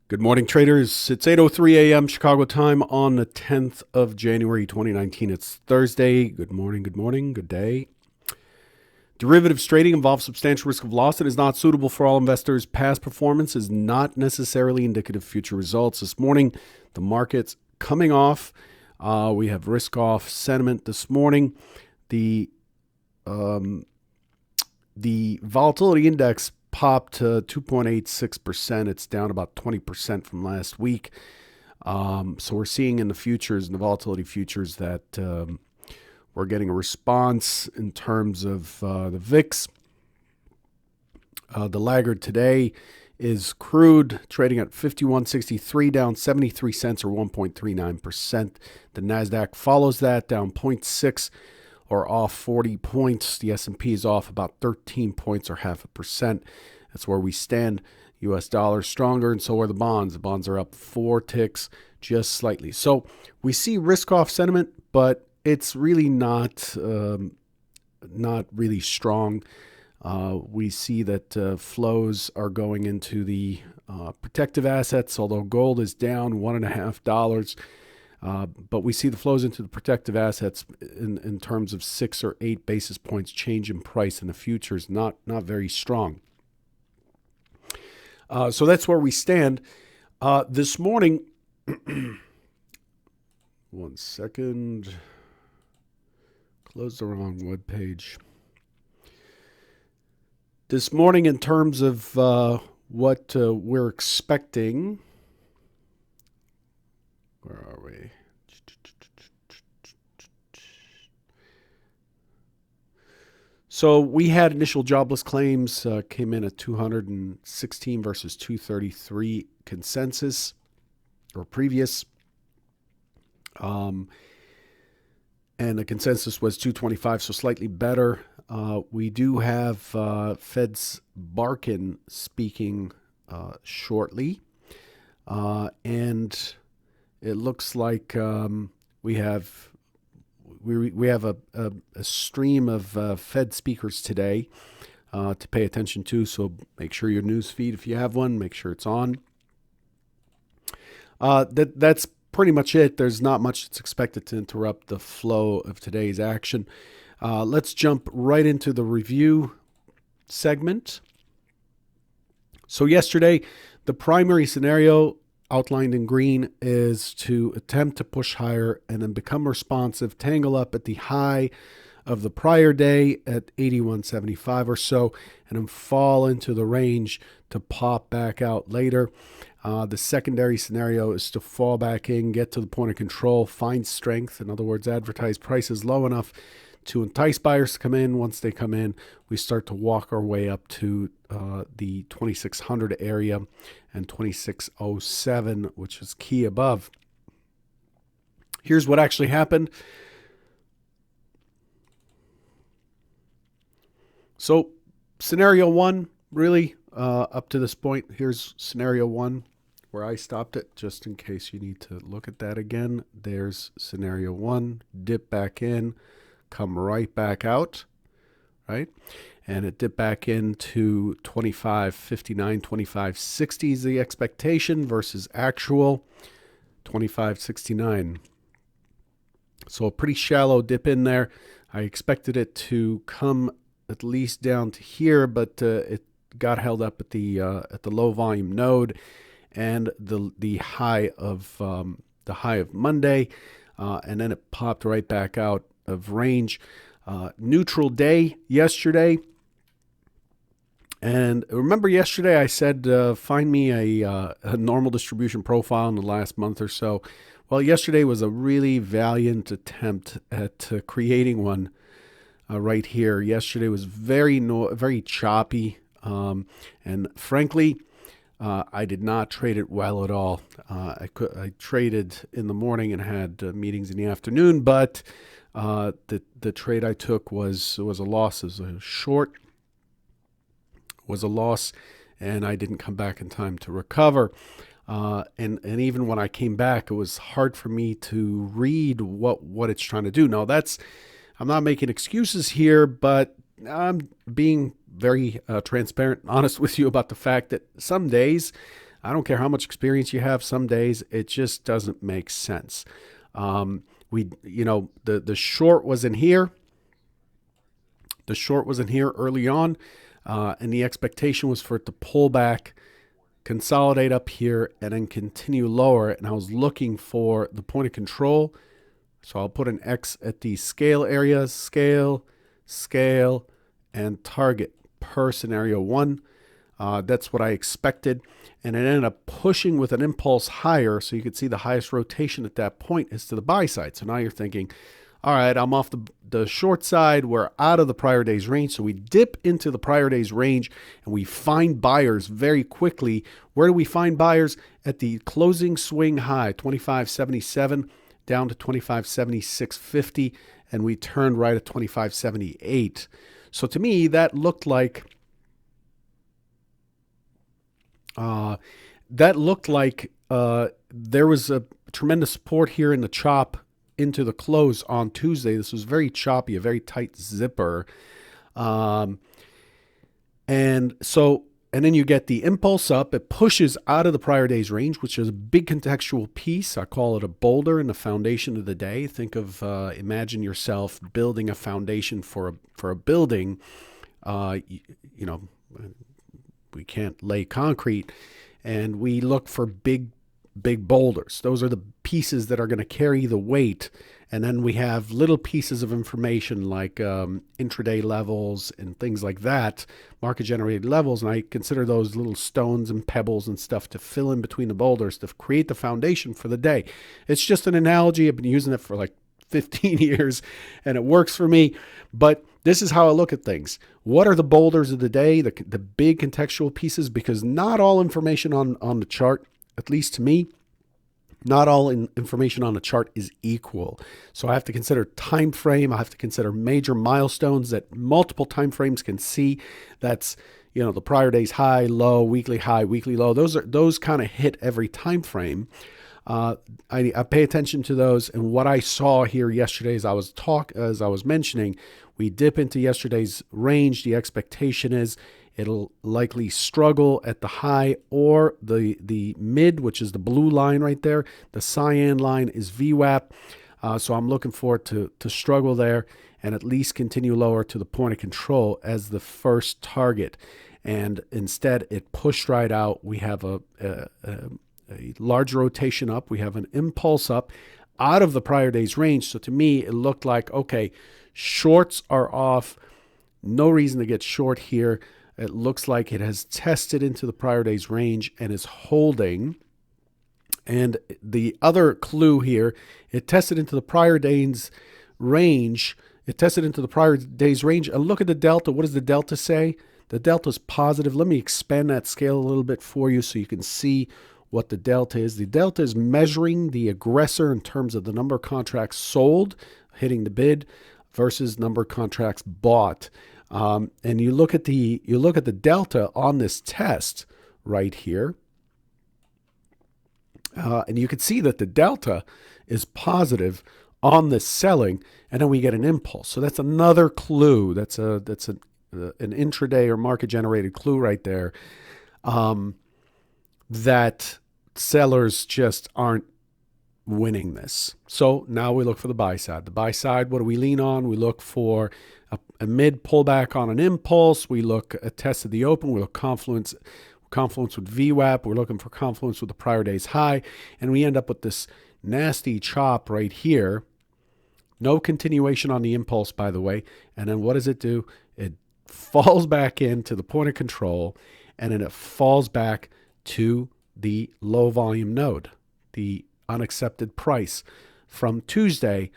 Good morning, traders. It's 8:03 a.m. Chicago time on the 10th of January, 2019. It's Thursday. Good morning, good day. Derivatives trading involves substantial risk of loss and is not suitable for all investors. Past performance is not necessarily indicative of future results. This morning, the market's coming off. We have risk-off sentiment this morning. The volatility index popped to 2.86%. It's down about 20% from last week. So we're seeing in the futures, in the volatility futures, that we're getting a response in terms of the VIX. The laggard today is crude, trading at 51.63, down 73 cents or 1.39%. The NASDAQ follows that, down 0.6 or off 40 points. The S&P is off about 13 points or 0.5%. That's where we stand. U.S. dollar stronger, and so are the bonds. The bonds are up 4 ticks, just slightly. So we see risk-off sentiment, but it's really not really strong. We see that flows are going into the protective assets, although gold is down $1.50. But we see the flows into the protective assets in terms of 6 or 8 basis points change in price in the futures, not very strong. So that's where we stand. This morning, one second, close the wrong web page. This morning, in terms of what we're expecting, where are we? So we had initial jobless claims came in at 216 versus 233 consensus or previous. And the consensus was 225, so slightly better. We do have Fed's Barkin speaking shortly. And it looks like we have a stream of Fed speakers today to pay attention to. So make sure your news feed, if you have one, make sure it's on. That's pretty much it. There's not much that's expected to interrupt the flow of today's action. Let's jump right into the review segment. So yesterday, the primary scenario outlined in green is to attempt to push higher and then become responsive, tangle up at the high of the prior day at 81.75 or so, and then fall into the range to pop back out later. The secondary scenario is to fall back in, get to the point of control, find strength. In other words, advertise prices low enough to entice buyers to come in. Once they come in, we start to walk our way up to the 2600 area and 2607, which is key above. Here's what actually happened. So scenario one, really, up to this point, here's scenario one where I stopped it, just in case you need to look at that again. There's scenario one, dip back in, come right back out, right? And it dipped back into 25.59, 25.60 is the expectation versus actual 25.69. So a pretty shallow dip in there. I expected it to come at least down to here, but it got held up at the low volume node and the high of Monday, and then it popped right back out of range. Neutral day yesterday. And remember yesterday I said find me a normal distribution profile in the last month or so. Well, yesterday was a really valiant attempt at creating one right here. Yesterday was very choppy, and frankly, I did not trade it well at all. I traded in the morning and had meetings in the afternoon, but the trade I took was a loss. As a short was a loss, and I didn't come back in time to recover. And even when I came back, it was hard for me to read what it's trying to do. Now, I'm not making excuses here, but I'm being very transparent and honest with you about the fact that some days I don't care how much experience you have. Some days it just doesn't make sense. The short was in here. The short was in here early on, and the expectation was for it to pull back, consolidate up here, and then continue lower. And I was looking for the point of control. So I'll put an X at the scale area, scale, and target per scenario 1. That's what I expected. And it ended up pushing with an impulse higher. So you could see the highest rotation at that point is to the buy side. So now you're thinking, all right, I'm off the short side. We're out of the prior day's range. So we dip into the prior day's range and we find buyers very quickly. Where do we find buyers? At the closing swing high, 25.77 down to 25.7650. And we turned right at 25.78. So to me, that looked like there was a tremendous support here in the chop into the close on Tuesday. This was very choppy, a very tight zipper. And then you get the impulse up. It pushes out of the prior day's range, which is a big contextual piece. I call it a boulder in the foundation of the day. Think of, imagine yourself building a foundation for a building. We can't lay concrete, and we look for big boulders. Those are the pieces that are going to carry the weight. And then we have little pieces of information like intraday levels and things like that, market-generated levels. And I consider those little stones and pebbles and stuff to fill in between the boulders to create the foundation for the day. It's just an analogy. I've been using it for like 15 years, and it works for me. But this is how I look at things. What are the boulders of the day, the big contextual pieces? Because not all information on the chart, at least to me, not all information on the chart is equal. So I have to consider time frame. I have to consider major milestones that multiple time frames can see. That's, the prior day's high, low, weekly low. Those kind of hit every time frame. I pay attention to those, and what I saw here yesterday, as I was mentioning, we dip into yesterday's range. The expectation is it'll likely struggle at the high or the mid, which is the blue line right there. The cyan line is VWAP. So I'm looking for it to struggle there and at least continue lower to the point of control as the first target. And instead, it pushed right out. We have a large rotation up. We have an impulse up out of the prior day's range. So to me, it looked like, okay, shorts are off. No reason to get short here. It looks like it has tested into the prior day's range and is holding. And the other clue here, it tested into the prior day's range. And look at the delta. What does the delta say? The delta is positive. Let me expand that scale a little bit for you so you can see what the delta is. The delta is measuring the aggressor in terms of the number of contracts sold, hitting the bid, versus number of contracts bought. And you look at the delta on this test right here, and you can see that the delta is positive on this selling, and then we get an impulse. So that's another clue. That's an intraday or market generated clue right there, that sellers just aren't winning this. So now we look for the buy side. The buy side, what do we lean on? We look for a mid pullback on an impulse. We look at test of the open. We look confluence with VWAP. We're looking for confluence with the prior day's high. And we end up with this nasty chop right here. No continuation on the impulse, by the way. And then what does it do? It falls back into the point of control, and then it falls back to the low volume node, the unaccepted price from Tuesday.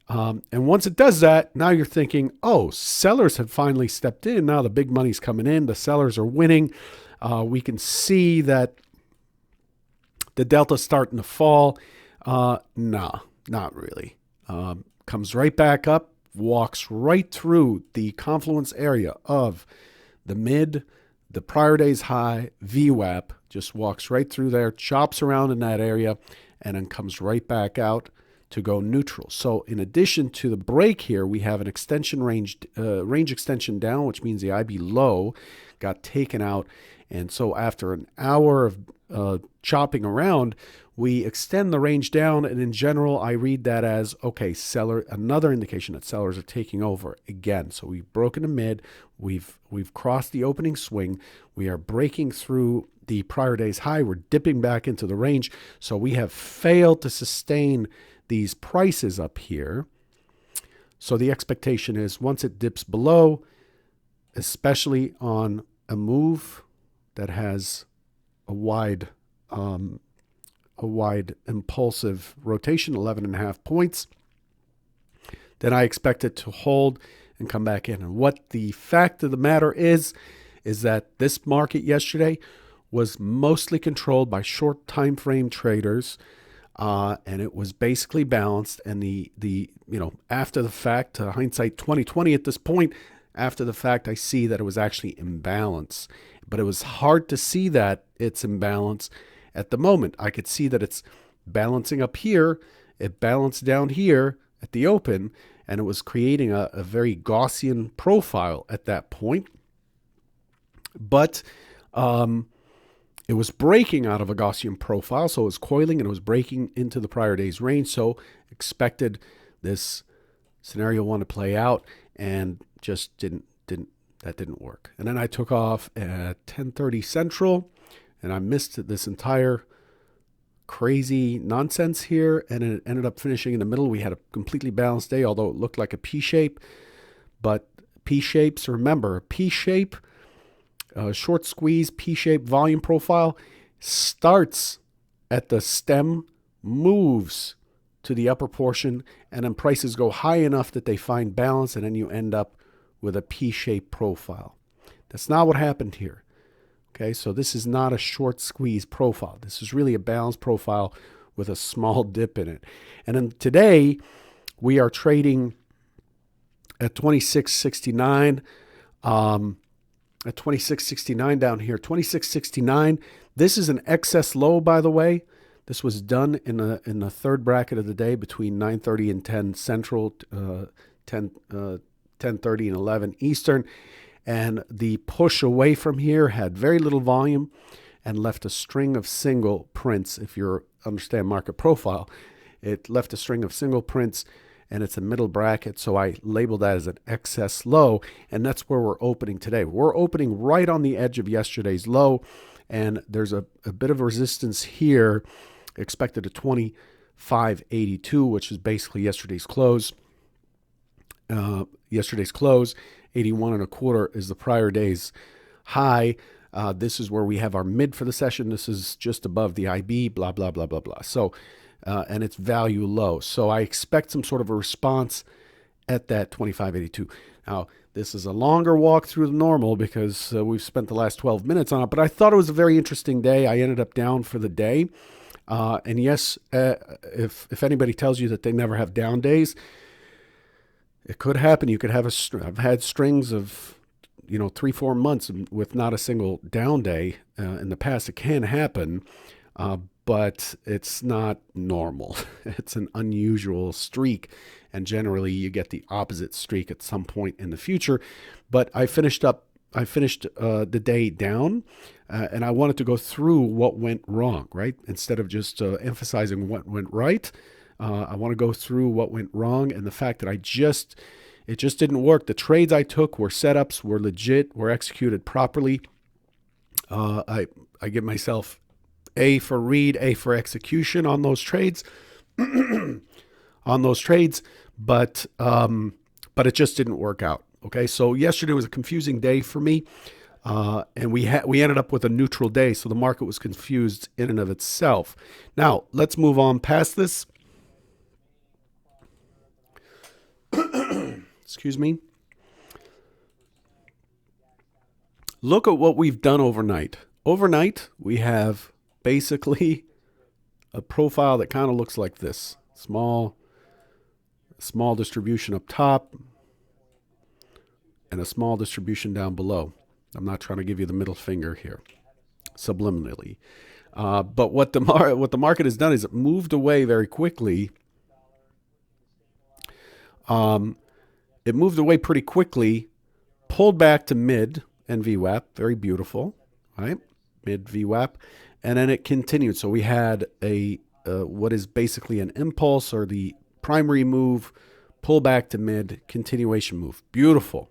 And once it does that, now you're thinking, oh, sellers have finally stepped in. Now the big money's coming in. The sellers are winning. We can see that the delta's starting to fall. No, not really. Comes right back up, walks right through the confluence area of the mid, the prior day's high, VWAP, just walks right through there, chops around in that area, and then comes right back out to go neutral. So in addition to the break here, we have an extension range extension down, which means the IB low got taken out. And so after an hour chopping around, we extend the range down, and in general, I read that as, okay, another indication that sellers are taking over again. So we've broken a mid, we've crossed the opening swing, we are breaking through the prior day's high, we're dipping back into the range. So we have failed to sustain these prices up here. So the expectation is once it dips below, especially on a move that has a wide impulsive rotation, 11.5 points, then I expect it to hold and come back in. And what the fact of the matter is that this market yesterday was mostly controlled by short time frame traders, and it was basically balanced. And the after the fact, hindsight 2020 at this point, after the fact, I see that it was actually imbalance. But it was hard to see that it's imbalance at the moment. I could see that it's balancing up here. It balanced down here at the open, and it was creating a very Gaussian profile at that point. But it was breaking out of a Gaussian profile, so it was coiling and it was breaking into the prior day's range. So expected this scenario one to play out, and just didn't work. And then I took off at 10:30 Central, and I missed this entire crazy nonsense here, and it ended up finishing in the middle. We had a completely balanced day, although it looked like a P shape. But P shapes, remember, P shape, short squeeze, P shape volume profile starts at the stem, moves to the upper portion, and then prices go high enough that they find balance, and then you end up with a P-shaped profile. That's not what happened here. Okay, so this is not a short squeeze profile. This is really a balanced profile with a small dip in it. And then today, we are trading at 26.69, at 26.69 down here. 26.69. This is an excess low, by the way. This was done in the third bracket of the day between 9:30 and 10 Central, 10:30 and 11 Eastern. And the push away from here had very little volume and left a string of single prints. If you understand market profile, it left a string of single prints, and it's a middle bracket. So I labeled that as an excess low, and that's where we're opening today. We're opening right on the edge of yesterday's low, and there's a bit of resistance here expected at 25.82, which is basically yesterday's close. 81 and a quarter is the prior day's high. This is where we have our mid for the session. This is just above the IB, blah, blah, blah, blah, blah. So, and it's value low. So I expect some sort of a response at that 25.82. Now, this is a longer walk through the normal because we've spent the last 12 minutes on it, but I thought it was a very interesting day. I ended up down for the day. And yes, if anybody tells you that they never have down days, it could happen. You could have I've had strings of, 3-4 months with not a single down day in the past. It can happen, but it's not normal. It's an unusual streak, and generally you get the opposite streak at some point in the future. But I finished the day down, and I wanted to go through what went wrong, right? Instead of just emphasizing what went right. I want to go through what went wrong and the fact that it just didn't work. The trades I took were setups, were legit, were executed properly. I give myself A for read, A for execution on those trades, but it just didn't work out. Okay, so yesterday was a confusing day for me, and we ended up with a neutral day, so the market was confused in and of itself. Now let's move on past this. Excuse me. Look at what we've done overnight. Overnight, we have basically a profile that kind of looks like this. Small distribution up top and a small distribution down below. I'm not trying to give you the middle finger here, subliminally. But what the market has done is it moved away very quickly. It moved away pretty quickly, pulled back to mid and VWAP, very beautiful, right? Mid VWAP, and then it continued. So we had a what is basically an impulse or the primary move, pull back to mid, continuation move. Beautiful.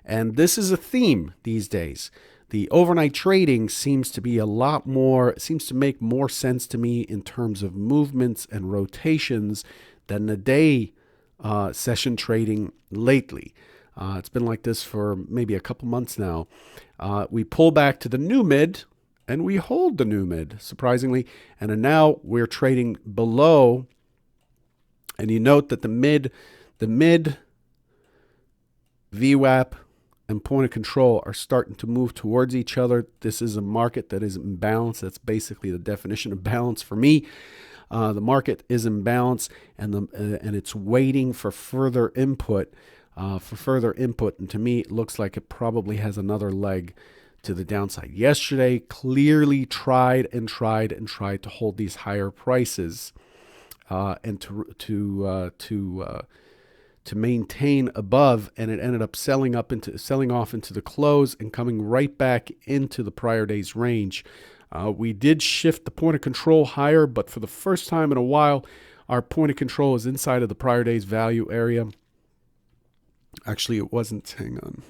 And this is a theme these days. The overnight trading seems to be a lot more, seems to make more sense to me in terms of movements and rotations than the day session trading lately. It's been like this for maybe a couple months now. We pull back to the new mid and we hold the new mid, surprisingly. And then now we're trading below. And you note that the mid VWAP and point of control are starting to move towards each other. This is a market that is in balance. That's basically the definition of balance for me. The market is in balance, and it's waiting for further input. And to me, it looks like it probably has another leg to the downside. Yesterday, clearly tried to hold these higher prices and to maintain above, and it ended up selling off into the close and coming right back into the prior day's range. We did shift the point of control higher, but for the first time in a while, our point of control is inside of the prior day's value area. Actually, it wasn't. Hang on.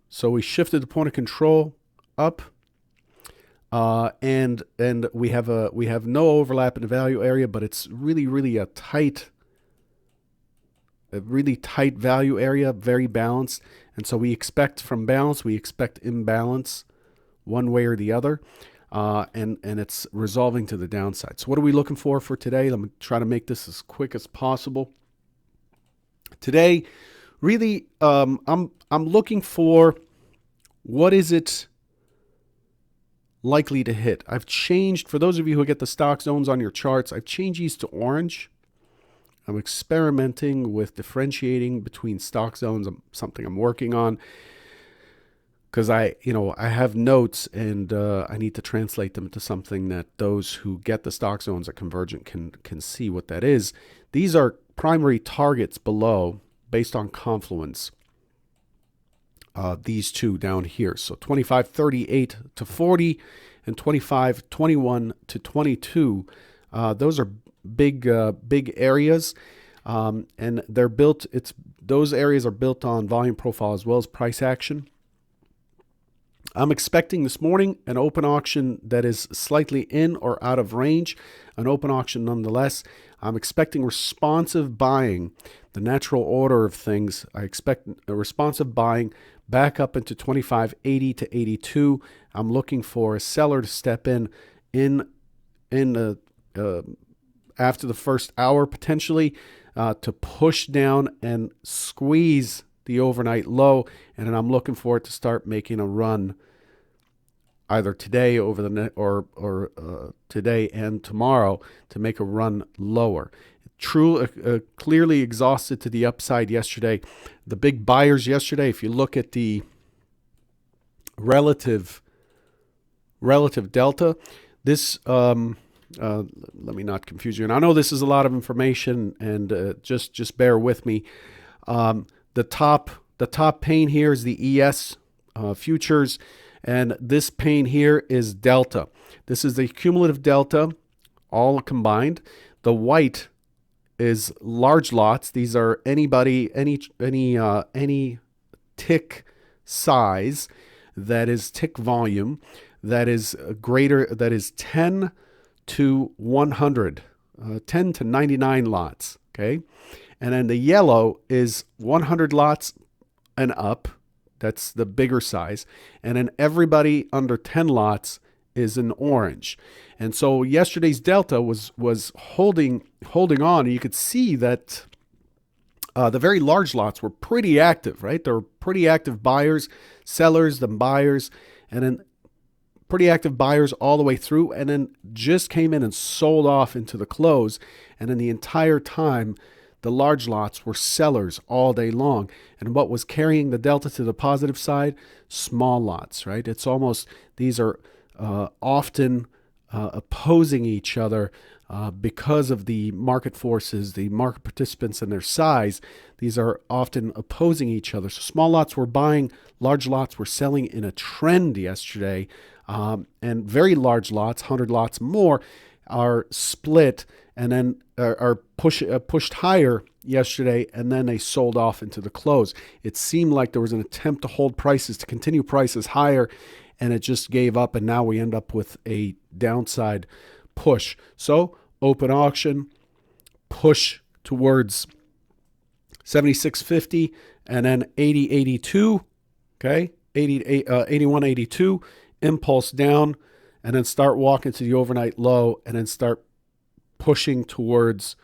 So we shifted the point of control up, and we have no overlap in the value area, but it's really a really tight value area, very balanced. And so we expect from balance, we expect imbalance one way or the other, and it's resolving to the downside. So what are we looking for today? Let me try to make this as quick as possible. Today, really, I'm looking for what is it likely to hit. I've changed, for those of you who get the stock zones on your charts, I've changed these to orange. I'm experimenting with differentiating between stock zones, something I'm working on, because I have notes and I need to translate them to something that those who get the stock zones at Convergent can see what that is. These are primary targets below based on confluence. These two down here. So 25.38 to 40 and 25.21 to 22. Those are big areas, and they're built. Those areas are built on volume profile as well as price action. I'm expecting this morning an open auction that is slightly in or out of range, an open auction nonetheless. I'm expecting responsive buying, the natural order of things. I expect a responsive buying back up into 25.80 to 82. I'm looking for a seller to step in the after the first hour potentially to push down and squeeze the overnight low, and then I'm looking for it to start making a run either today over the net or today and tomorrow to make a run lower. Clearly exhausted to the upside yesterday. The big buyers yesterday, if you look at the relative delta, this let me not confuse you. And I know this is a lot of information, and just bear with me. The top pane here is the ES futures, and this pane here is delta. This is the cumulative delta, all combined. The white is large lots. These are any tick size that is tick volume that is greater, that is 10 to 100, 10 to 99 lots, okay? And then the yellow is 100 lots and up. That's the bigger size. And then everybody under 10 lots is in orange. And so yesterday's delta was holding on. And you could see that the very large lots were pretty active, right? There were pretty active buyers, sellers, then buyers, and then pretty active buyers all the way through, and then just came in and sold off into the close. And then the entire time, the large lots were sellers all day long. And what was carrying the delta to the positive side? Small lots, right? It's almost, these are often opposing each other because of the market forces, the market participants and their size. These are often opposing each other. So small lots were buying, large lots were selling in a trend yesterday. And very large lots, 100 lots more, are split and then are pushed higher yesterday, and then they sold off into the close. It seemed like there was an attempt to hold prices, to continue prices higher, and it just gave up, and now we end up with a downside push. So open auction, push towards 76.50 and then 80.82, okay, 81.82, impulse down, and then start walking to the overnight low, and then start pushing towards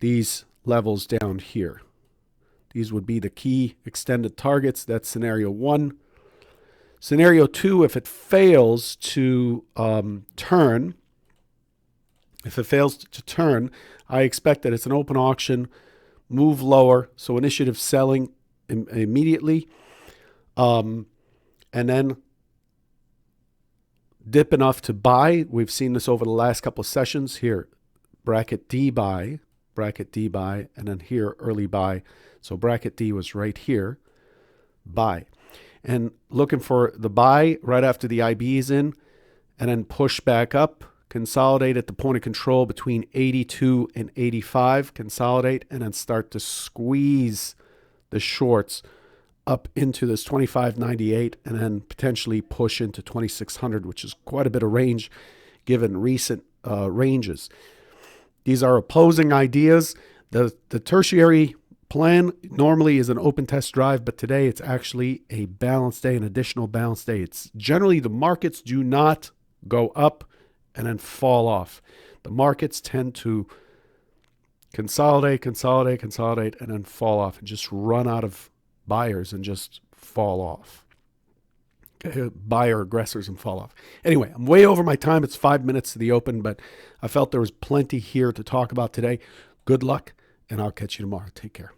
these levels down here. These would be the key extended targets. That's scenario 1. Scenario 2, if it fails to turn, I expect that it's an open auction, move lower, so initiative selling immediately, and then dip enough to buy. We've seen this over the last couple of sessions here. Bracket D buy, and then here early buy. So bracket D was right here, buy. And looking for the buy right after the IB is in, and then push back up, consolidate at the point of control between 82 and 85, consolidate, and then start to squeeze the shorts up into this 25.98, and then potentially push into 2600, which is quite a bit of range given recent ranges. These are opposing ideas. The tertiary plan normally is an open test drive, but today it's actually a balanced day, an additional balanced day. It's generally the markets do not go up and then fall off. The markets tend to consolidate, and then fall off and just run out of buyers and just fall off. Okay, buyer aggressors and fall off. Anyway, I'm way over my time. It's 5 minutes to the open, but I felt there was plenty here to talk about today. Good luck, and I'll catch you tomorrow. Take care.